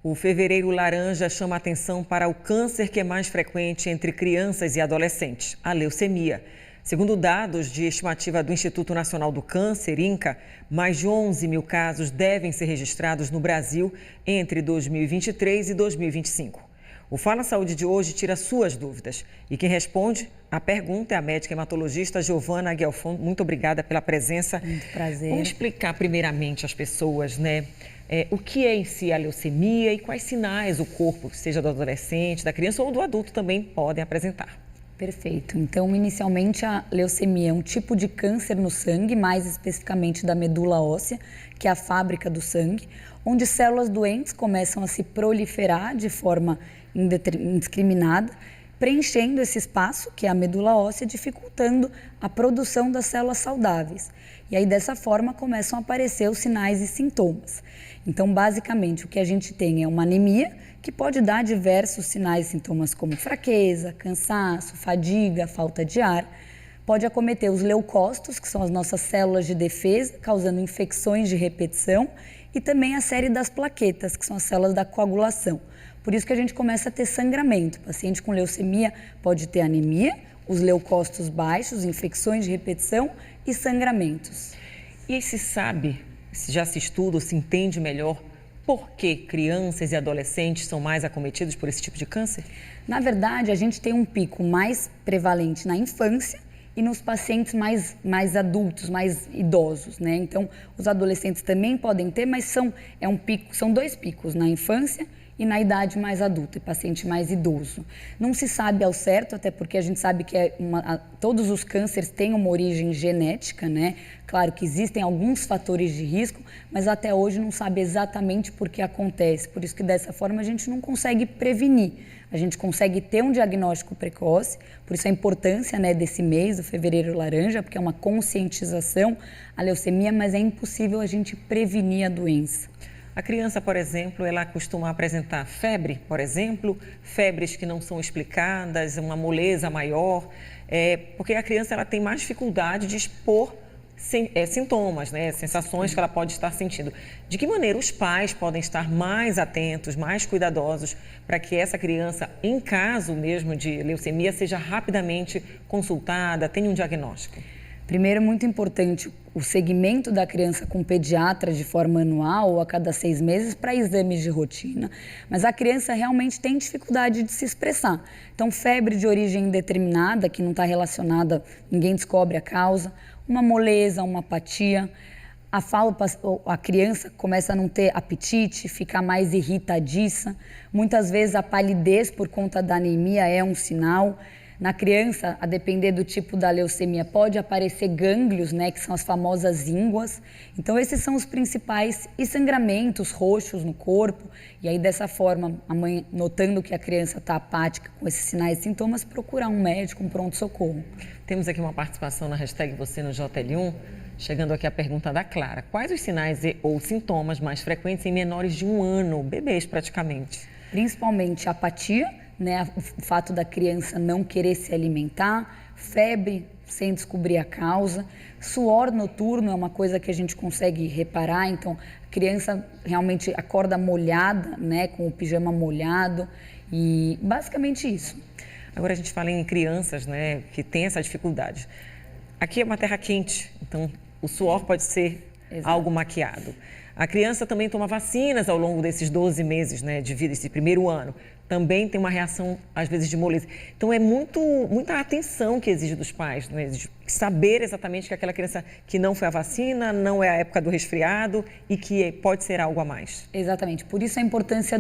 O Fevereiro Laranja chama atenção para o câncer que é mais frequente entre crianças e adolescentes, a leucemia. Segundo dados de estimativa do Instituto Nacional do Câncer, INCA, mais de 11 mil casos devem ser registrados no Brasil entre 2023 e 2025. O Fala Saúde de hoje tira suas dúvidas. E quem responde a pergunta é a médica hematologista Giovana Aguelfon. Muito obrigada pela presença. Muito prazer. Vamos explicar primeiramente às pessoas, o que é em si a leucemia e quais sinais o corpo, seja do adolescente, da criança ou do adulto, também podem apresentar. Perfeito. Então, inicialmente, a leucemia é um tipo de câncer no sangue, mais especificamente da medula óssea, que é a fábrica do sangue, onde células doentes começam a se proliferar de forma indiscriminada, preenchendo esse espaço, que é a medula óssea, dificultando a produção das células saudáveis. E aí, dessa forma, começam a aparecer os sinais e sintomas. Então, basicamente, o que a gente tem é uma anemia, que pode dar diversos sinais e sintomas como fraqueza, cansaço, fadiga, falta de ar. Pode acometer os leucócitos, que são as nossas células de defesa, causando infecções de repetição, e também a série das plaquetas, que são as células da coagulação. Por isso que a gente começa a ter sangramento. O paciente com leucemia pode ter anemia, os leucócitos baixos, infecções de repetição e sangramentos. E se sabe, já se estuda ou se entende melhor por que crianças e adolescentes são mais acometidos por esse tipo de câncer? Na verdade, a gente tem um pico mais prevalente na infância e nos pacientes mais adultos, mais idosos, né? Então, os adolescentes também podem ter, mas são dois picos, na infância e na idade mais adulta, e paciente mais idoso. Não se sabe ao certo, até porque a gente sabe que todos os cânceres têm uma origem genética, né? Claro que existem alguns fatores de risco, mas até hoje não sabe exatamente por que acontece. Por isso que dessa forma a gente não consegue prevenir. A gente consegue ter um diagnóstico precoce, por isso a importância, né, desse mês, do Fevereiro Laranja, porque é uma conscientização à leucemia, mas é impossível a gente prevenir a doença. A criança, por exemplo, ela costuma apresentar febre, por exemplo, febres que não são explicadas, uma moleza maior, porque a criança ela tem mais dificuldade de expor sintomas, né, sensações que ela pode estar sentindo. De que maneira os pais podem estar mais atentos, mais cuidadosos, para que essa criança, em caso mesmo de leucemia, seja rapidamente consultada, tenha um diagnóstico? Primeiro, muito importante o segmento da criança com pediatra de forma anual ou a cada 6 meses para exames de rotina. Mas a criança realmente tem dificuldade de se expressar. Então, febre de origem indeterminada, que não está relacionada, ninguém descobre a causa, uma moleza, uma apatia. A criança começa a não ter apetite, ficar mais irritadiça. Muitas vezes a palidez por conta da anemia é um sinal. Na criança, a depender do tipo da leucemia, pode aparecer gânglios, né, que são as famosas ínguas. Então, esses são os principais, e sangramentos roxos no corpo. E aí, dessa forma, a mãe, notando que a criança está apática com esses sinais e sintomas, procurar um médico, um pronto-socorro. Temos aqui uma participação na hashtag Você no JL1. Chegando aqui a pergunta da Clara. Quais os sinais ou sintomas mais frequentes em menores de 1 ano, bebês praticamente? Principalmente apatia, né, o fato da criança não querer se alimentar, febre sem descobrir a causa, suor noturno é uma coisa que a gente consegue reparar, então a criança realmente acorda molhada, né, com o pijama molhado e basicamente isso. Agora a gente fala em crianças, né, que têm essa dificuldade. Aqui é uma terra quente, então o suor pode ser algo maquiado. A criança também toma vacinas ao longo desses 12 meses, né, de vida, esse primeiro ano. Também tem uma reação, às vezes, de moleza. Então, é muita atenção que exige dos pais, né? Saber exatamente que aquela criança que não foi à vacina, não é a época do resfriado e que pode ser algo a mais. Exatamente. Por isso a importância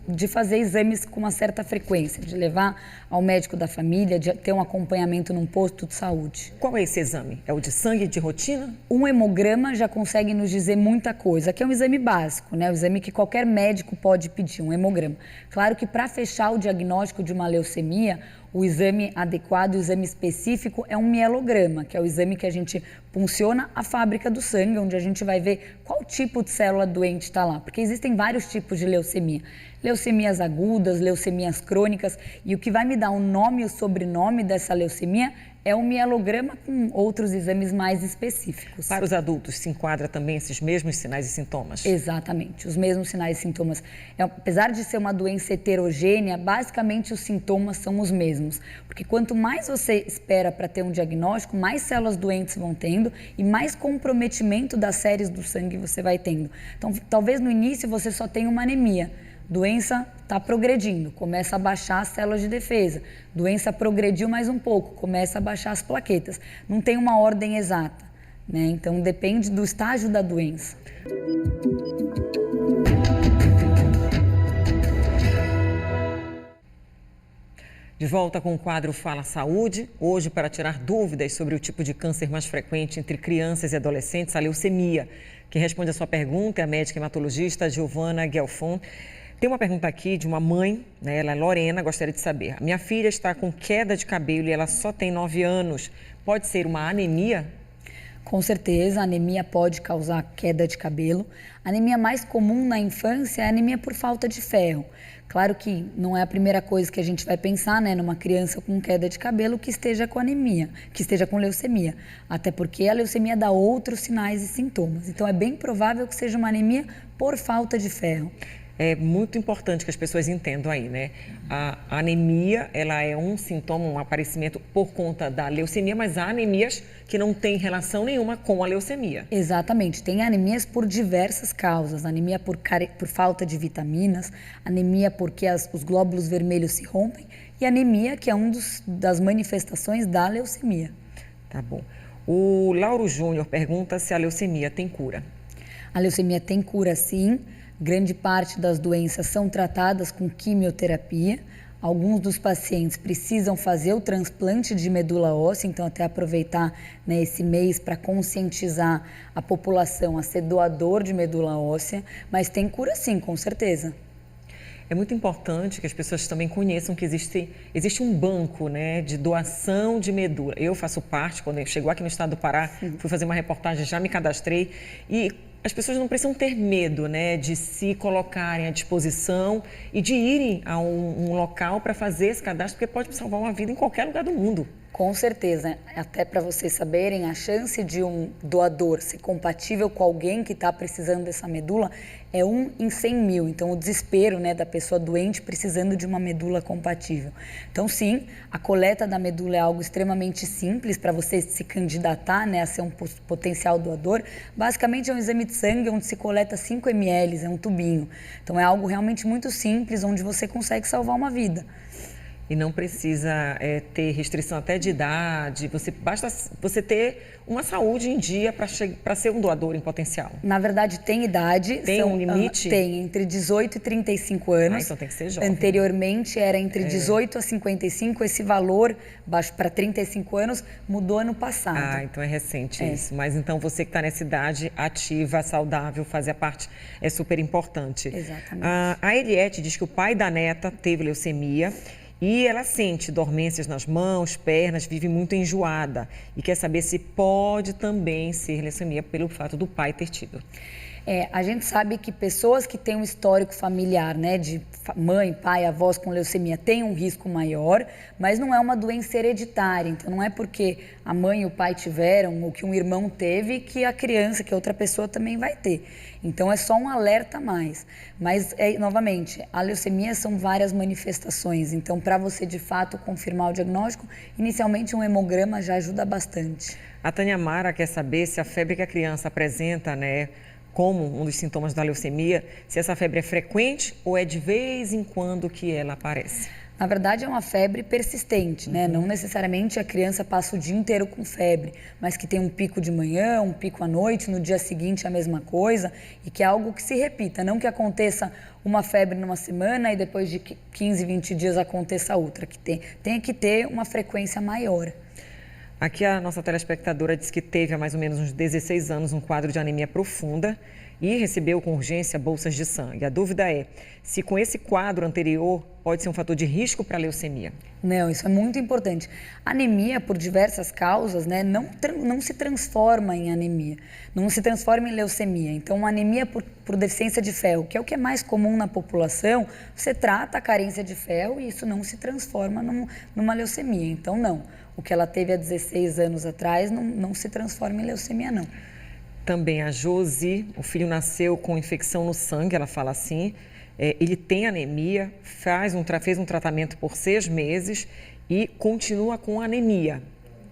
de fazer exames com uma certa frequência, de levar ao médico da família, de ter um acompanhamento num posto de saúde. Qual é esse exame? É o de sangue de rotina? Um hemograma já consegue nos dizer muita coisa, que é um exame básico, né? O exame que qualquer médico pode pedir, um hemograma. Claro que para fechar o diagnóstico de uma leucemia, o exame adequado, o exame específico é um mielograma, que é o exame que a gente punciona a fábrica do sangue, onde a gente vai ver qual tipo de célula doente está lá, porque existem vários tipos de leucemia. Leucemias agudas, leucemias crônicas, e o que vai me dar o nome e o sobrenome dessa leucemia é um mielograma com outros exames mais específicos. Para os adultos, se enquadra também esses mesmos sinais e sintomas? Exatamente, os mesmos sinais e sintomas. Apesar de ser uma doença heterogênea, basicamente os sintomas são os mesmos. Porque quanto mais você espera para ter um diagnóstico, mais células doentes vão tendo e mais comprometimento das séries do sangue você vai tendo. Então, talvez no início você só tenha uma anemia. Doença está progredindo, começa a baixar as células de defesa. Doença progrediu mais um pouco, começa a baixar as plaquetas. Não tem uma ordem exata, né? Então depende do estágio da doença. De volta com o quadro Fala Saúde, hoje para tirar dúvidas sobre o tipo de câncer mais frequente entre crianças e adolescentes, a leucemia. Quem responde a sua pergunta é a médica hematologista Giovana Guelfon. Tem uma pergunta aqui de uma mãe, né? Ela é Lorena, gostaria de saber. A minha filha está com queda de cabelo e ela só tem 9 anos. Pode ser uma anemia? Com certeza, a anemia pode causar queda de cabelo. A anemia mais comum na infância é a anemia por falta de ferro. Claro que não é a primeira coisa que a gente vai pensar, né, numa criança com queda de cabelo que esteja com anemia, que esteja com leucemia. Até porque a leucemia dá outros sinais e sintomas. Então é bem provável que seja uma anemia por falta de ferro. É muito importante que as pessoas entendam aí, né? A anemia, ela é um sintoma, um aparecimento por conta da leucemia, mas há anemias que não têm relação nenhuma com a leucemia. Exatamente. Tem anemias por diversas causas. Anemia por falta de vitaminas, anemia porque os glóbulos vermelhos se rompem e anemia que é das manifestações da leucemia. Tá bom. O Lauro Júnior pergunta se a leucemia tem cura. A leucemia tem cura, sim. Grande parte das doenças são tratadas com quimioterapia. Alguns dos pacientes precisam fazer o transplante de medula óssea, então até aproveitar, né, esse mês para conscientizar a população a ser doador de medula óssea, mas tem cura sim, com certeza. É muito importante que as pessoas também conheçam que existe um banco, né, de doação de medula. Eu faço parte, quando chegou aqui no estado do Pará, fui fazer uma reportagem, já me cadastrei e as pessoas não precisam ter medo, né, de se colocarem à disposição e de irem a um local para fazer esse cadastro, porque pode salvar uma vida em qualquer lugar do mundo. Com certeza, até para vocês saberem, a chance de um doador ser compatível com alguém que está precisando dessa medula é 1 em 100 mil. Então, o desespero, né, da pessoa doente precisando de uma medula compatível. Então, sim, a coleta da medula é algo extremamente simples para você se candidatar, né, a ser um potencial doador. Basicamente, é um exame de sangue onde se coleta 5 ml, é um tubinho. Então, é algo realmente muito simples, onde você consegue salvar uma vida. E não precisa ter restrição até de idade, basta você ter uma saúde em dia para ser um doador em potencial. Na verdade, tem idade. Tem um limite? Tem, entre 18 e 35 anos. Então tem que ser jovem. Anteriormente era entre 18 a 55, esse valor baixo para 35 anos mudou ano passado. Ah, então é recente isso. Mas então você que está nessa idade ativa, saudável, fazer a parte é super importante. Exatamente. A Eliette diz que o pai da neta teve leucemia e ela sente dormências nas mãos, pernas, vive muito enjoada e quer saber se pode também ser leucemia pelo fato do pai ter tido. A gente sabe que pessoas que têm um histórico familiar, né, de mãe, pai, avós com leucemia, têm um risco maior, mas não é uma doença hereditária. Então, não é porque a mãe e o pai tiveram ou que um irmão teve que a criança, que outra pessoa também vai ter. Então, é só um alerta a mais. Mas, novamente, a leucemia são várias manifestações. Então, para você, de fato, confirmar o diagnóstico, inicialmente um hemograma já ajuda bastante. A Tânia Mara quer saber se a febre que a criança apresenta, né, como um dos sintomas da leucemia, se essa febre é frequente ou é de vez em quando que ela aparece. Na verdade, é uma febre persistente, né? Não necessariamente a criança passa o dia inteiro com febre, mas que tem um pico de manhã, um pico à noite, no dia seguinte a mesma coisa, e que é algo que se repita, não que aconteça uma febre numa semana e depois de 15, 20 dias aconteça outra, que tem que ter uma frequência maior. Aqui a nossa telespectadora disse que teve há mais ou menos uns 16 anos um quadro de anemia profunda e recebeu com urgência bolsas de sangue. A dúvida é se com esse quadro anterior pode ser um fator de risco para a leucemia. Não, isso é muito importante. Anemia, por diversas causas, né, não se transforma em anemia, não se transforma em leucemia. Então, anemia por deficiência de ferro, que é o que é mais comum na população, você trata a carência de ferro e isso não se transforma numa leucemia. Então, não. O que ela teve há 16 anos atrás não se transforma em leucemia, não. Também a Josi, o filho nasceu com infecção no sangue, ela fala assim. Ele tem anemia, fez um tratamento por 6 meses e continua com anemia.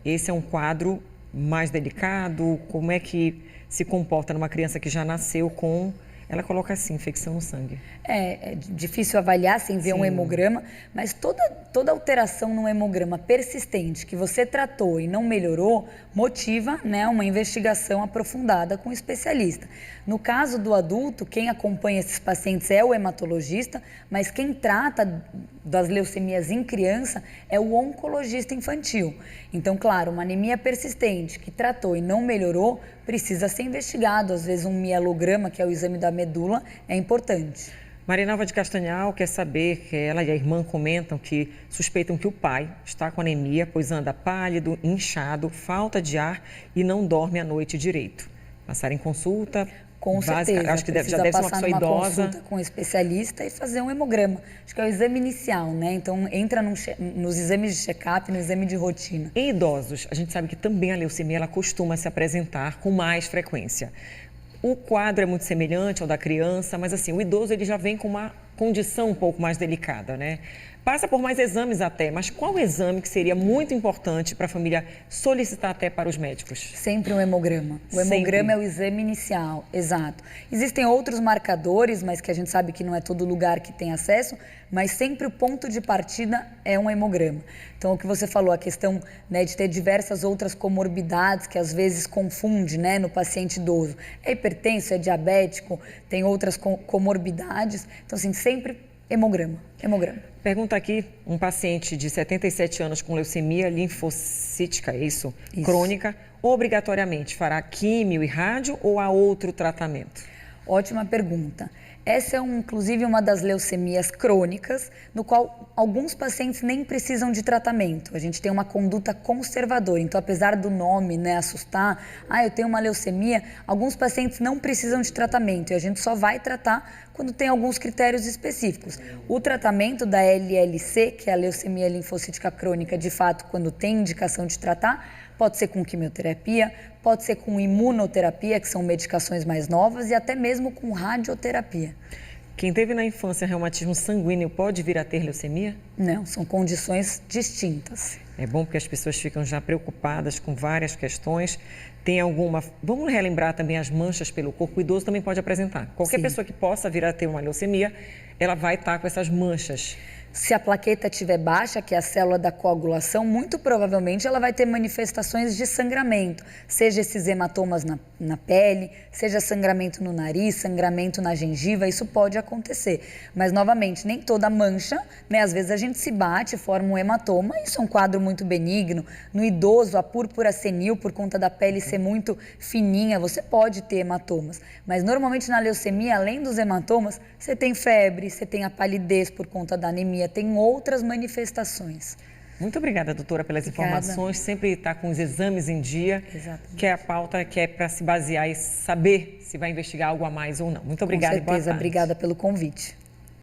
Esse é um quadro mais delicado? Como é que se comporta numa criança que já nasceu com, ela coloca assim, infecção no sangue? É difícil avaliar sem ver um hemograma, mas toda alteração no hemograma persistente que você tratou e não melhorou, motiva, né, uma investigação aprofundada com o especialista. No caso do adulto, quem acompanha esses pacientes é o hematologista, mas quem trata das leucemias em criança é o oncologista infantil. Então, claro, uma anemia persistente que tratou e não melhorou, precisa ser investigado. Às vezes um mielograma, que é o exame da medula, é importante. Marinalva de Castanhal quer saber que ela e a irmã comentam que suspeitam que o pai está com anemia, pois anda pálido, inchado, falta de ar e não dorme à noite direito. Passar em consulta. Com certeza, acho que já deve ser uma pessoa idosa. Consulta com um especialista e fazer um hemograma. Acho que é o exame inicial, né? Então, entra nos exames de check-up, no exame de rotina. Em idosos, a gente sabe que também a leucemia ela costuma se apresentar com mais frequência. O quadro é muito semelhante ao da criança, mas assim, o idoso ele já vem com uma condição um pouco mais delicada, né? Passa por mais exames até, mas qual exame que seria muito importante para a família solicitar até para os médicos? Sempre um hemograma. O hemograma é o exame inicial, exato. Existem outros marcadores, mas que a gente sabe que não é todo lugar que tem acesso, mas sempre o ponto de partida é um hemograma. Então, o que você falou, a questão, né, de ter diversas outras comorbidades que às vezes confunde, né, no paciente idoso. É hipertenso, é diabético, tem outras comorbidades. Então, assim, sempre hemograma. Pergunta aqui, um paciente de 77 anos com leucemia linfocítica, é isso? Crônica, obrigatoriamente fará químio e rádio ou há outro tratamento? Ótima pergunta. Essa é, inclusive, uma das leucemias crônicas, no qual alguns pacientes nem precisam de tratamento. A gente tem uma conduta conservadora. Então, apesar do nome, né, assustar, eu tenho uma leucemia, alguns pacientes não precisam de tratamento e a gente só vai tratar quando tem alguns critérios específicos. O tratamento da LLC, que é a leucemia linfocítica crônica, de fato, quando tem indicação de tratar, pode ser com quimioterapia, pode ser com imunoterapia, que são medicações mais novas, e até mesmo com radioterapia. Quem teve na infância reumatismo sanguíneo pode vir a ter leucemia? Não, são condições distintas. É bom porque as pessoas ficam já preocupadas com várias questões. Tem alguma... Vamos relembrar também as manchas pelo corpo. O idoso também pode apresentar. Qualquer pessoa que possa vir a ter uma leucemia, ela vai estar com essas manchas. Se a plaqueta estiver baixa, que é a célula da coagulação, muito provavelmente ela vai ter manifestações de sangramento, seja esses hematomas na pele, seja sangramento no nariz, sangramento na gengiva, isso pode acontecer. Mas, novamente, nem toda mancha, né? Às vezes a gente se bate, forma um hematoma, isso é um quadro muito benigno. No idoso, a púrpura senil, por conta da pele ser muito fininha, você pode ter hematomas. Mas, normalmente, na leucemia, além dos hematomas, você tem febre, você tem a palidez por conta da anemia, tem outras manifestações. Muito obrigada, doutora, pelas informações. Sempre está com os exames em dia, que é a pauta que é para se basear e saber se vai investigar algo a mais ou não. Muito obrigada. Com certeza, obrigada pelo convite.